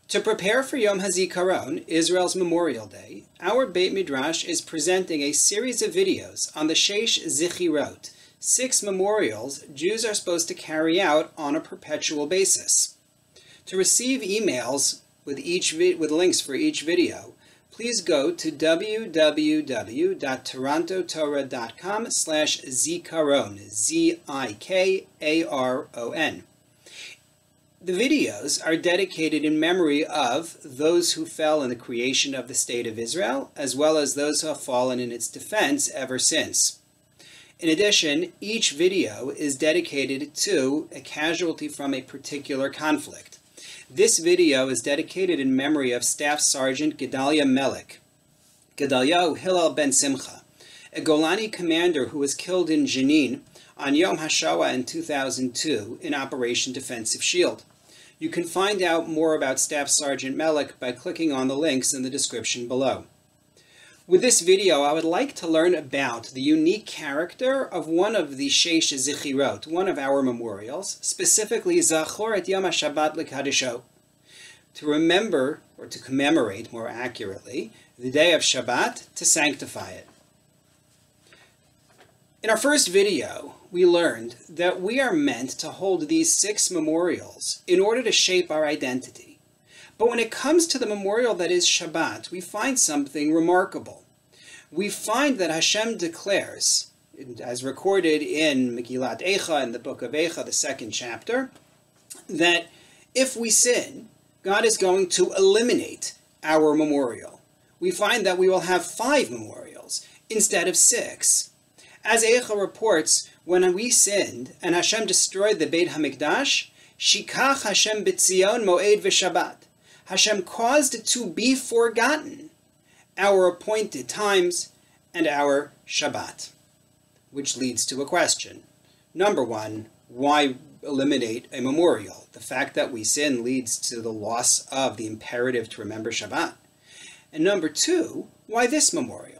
To prepare for Yom HaZikaron, Israel's Memorial Day, our Beit Midrash is presenting a series of videos on the Sheish Zichirot, 6 memorials Jews are supposed to carry out on a perpetual basis. To receive emails with links for each video, please go to www.torontotorah.com/zikaron, Zikaron. The videos are dedicated in memory of those who fell in the creation of the State of Israel, as well as those who have fallen in its defense ever since. In addition, each video is dedicated to a casualty from a particular conflict. This video is dedicated in memory of Staff Sergeant Gedalia Melech, Gedaliah Hillel ben Simcha, a Golani commander who was killed in Jenin on Yom HaShoah in 2002 in Operation Defensive Shield. You can find out more about Staff Sergeant Melech by clicking on the links in the description below. With this video, I would like to learn about the unique character of one of the Sheish Zichirot, one of our memorials, specifically Zachor et Yom HaShabbat L'Kadisho, to remember, or to commemorate more accurately, the day of Shabbat, to sanctify it. In our first video, we learned that we are meant to hold these 6 memorials in order to shape our identity. But when it comes to the memorial that is Shabbat, we find something remarkable. We find that Hashem declares, as recorded in Megillat Eicha, in the book of Eicha, the 2nd chapter, that if we sin, God is going to eliminate our memorial. We find that we will have 5 memorials instead of 6. As Eicha reports, when we sinned and Hashem destroyed the Beit HaMikdash, Shikach Hashem b'tzion moed v'Shabbat. Hashem caused it to be forgotten, our appointed times and our Shabbat. Which leads to a question. Number 1, why eliminate a memorial? The fact that we sin leads to the loss of the imperative to remember Shabbat. And number 2, why this memorial?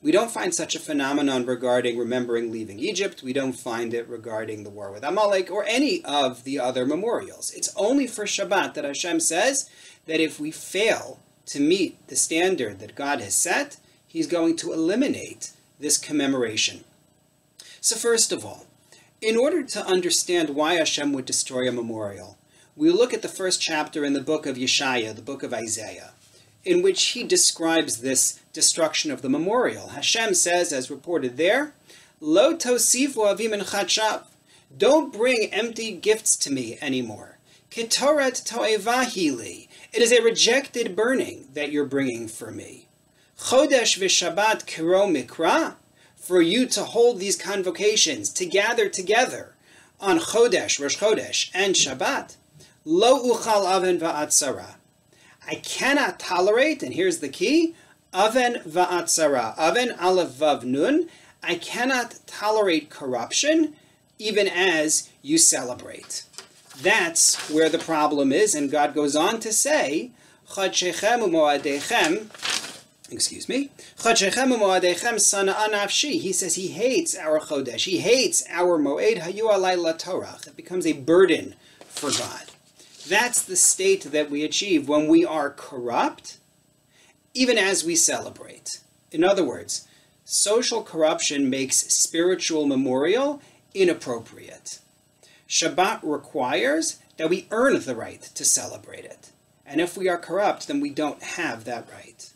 We don't find such a phenomenon regarding remembering leaving Egypt. We don't find it regarding the war with Amalek or any of the other memorials. It's only for Shabbat that Hashem says that if we fail to meet the standard that God has set, He's going to eliminate this commemoration. So first of all, in order to understand why Hashem would destroy a memorial, we look at the first chapter in the book of Yeshaya, the book of Isaiah, in which he describes this destruction of the memorial. Hashem says, as reported there, Lo tosifu avim en chatshav. Don't bring empty gifts to me anymore. Ketoret to'evahi li. It is a rejected burning that you're bringing for me. Chodesh v'Shabbat kiro mikra. For you to hold these convocations, to gather together on Chodesh, Rosh Chodesh, and Shabbat. Lo uchal aven va'atzara. I cannot tolerate, and here's the key, Aven va'atzara, Aven aleph vav nun, I cannot tolerate corruption even as you celebrate. That's where the problem is, and God goes on to say, Chadshechem u'moadechem, Chadshechem u'moadechem sana'a nafshi. He says he hates our Chodesh, he hates our Moed hayu alai latorach. It becomes a burden for God. That's the state that we achieve when we are corrupt, even as we celebrate. In other words, social corruption makes spiritual memorial inappropriate. Shabbat requires that we earn the right to celebrate it. And if we are corrupt, then we don't have that right.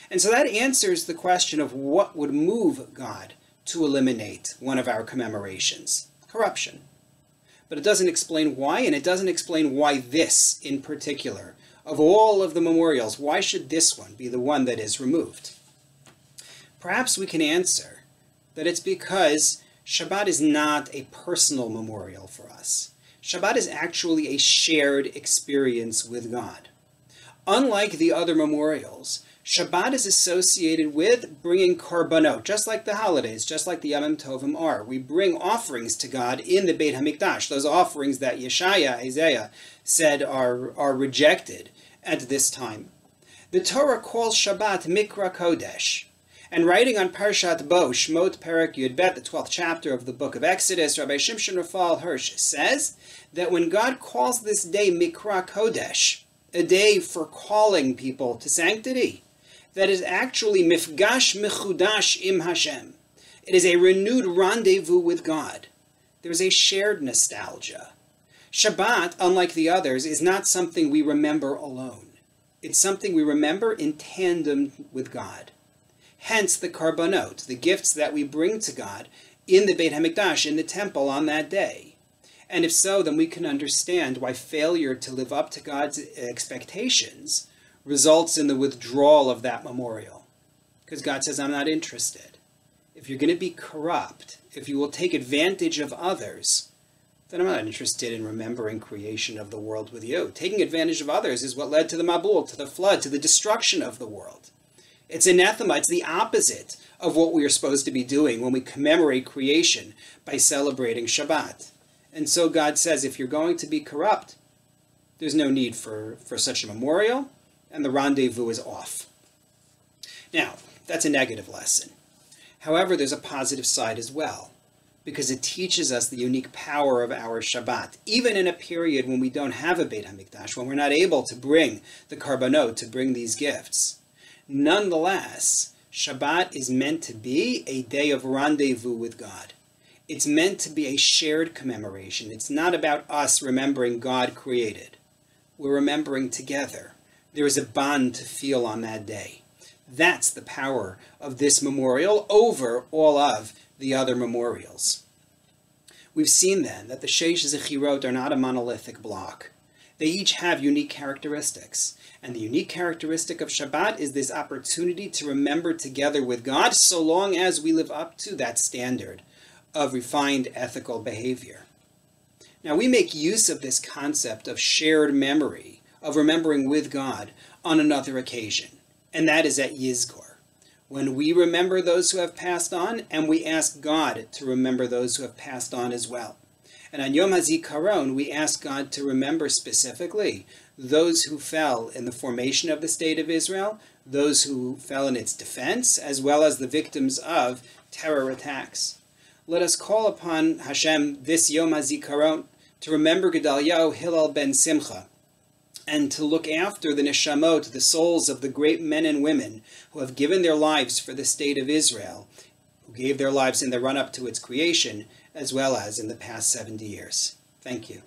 And so that answers the question of what would move God to eliminate one of our commemorations: corruption. But it doesn't explain why, and it doesn't explain why this in particular. Of all of the memorials, why should this one be the one that is removed? Perhaps we can answer that it's because Shabbat is not a personal memorial for us. Shabbat is actually a shared experience with God. Unlike the other memorials, Shabbat is associated with bringing korbanot, just like the holidays, just like the Yamim Tovim are. We bring offerings to God in the Beit HaMikdash, those offerings that Yeshaya, Isaiah, said are rejected at this time. The Torah calls Shabbat Mikra Kodesh. And writing on Parshat Bo, Shmot Perek Yud Bet, the 12th chapter of the book of Exodus, Rabbi Shimshon Raphael Hirsch says that when God calls this day Mikra Kodesh, a day for calling people to sanctity, that is actually mifgash mechudash im Hashem. It is a renewed rendezvous with God. There is a shared nostalgia. Shabbat, unlike the others, is not something we remember alone. It's something we remember in tandem with God. Hence the karbanot, the gifts that we bring to God in the Beit HaMikdash, in the temple on that day. And if so, then we can understand why failure to live up to God's expectations results in the withdrawal of that memorial. Because God says, I'm not interested. If you're going to be corrupt, if you will take advantage of others, then I'm not interested in remembering creation of the world with you. Taking advantage of others is what led to the Mabul, to the flood, to the destruction of the world. It's anathema. It's the opposite of what we are supposed to be doing when we commemorate creation by celebrating Shabbat. And so God says, if you're going to be corrupt, there's no need for such a memorial, and the rendezvous is off. Now, that's a negative lesson. However, there's a positive side as well, because it teaches us the unique power of our Shabbat, even in a period when we don't have a Beit HaMikdash, when we're not able to bring the karbanot, to bring these gifts. Nonetheless, Shabbat is meant to be a day of rendezvous with God. It's meant to be a shared commemoration. It's not about us remembering God created. We're remembering together. There is a bond to feel on that day. That's the power of this memorial over all of the other memorials. We've seen then that the Sheish Zechirot are not a monolithic block. They each have unique characteristics. And the unique characteristic of Shabbat is this opportunity to remember together with God so long as we live up to that standard of refined ethical behavior. Now, we make use of this concept of shared memory, of remembering with God, on another occasion, and that is at Yizkor, when we remember those who have passed on, and we ask God to remember those who have passed on as well. And on Yom HaZikaron, we ask God to remember specifically those who fell in the formation of the State of Israel, those who fell in its defense, as well as the victims of terror attacks. Let us call upon Hashem this Yom HaZikaron to remember Gedaliyahu Hillel ben Simcha, and to look after the neshamot, the souls of the great men and women who have given their lives for the State of Israel, who gave their lives in the run-up to its creation, as well as in the past 70 years. Thank you.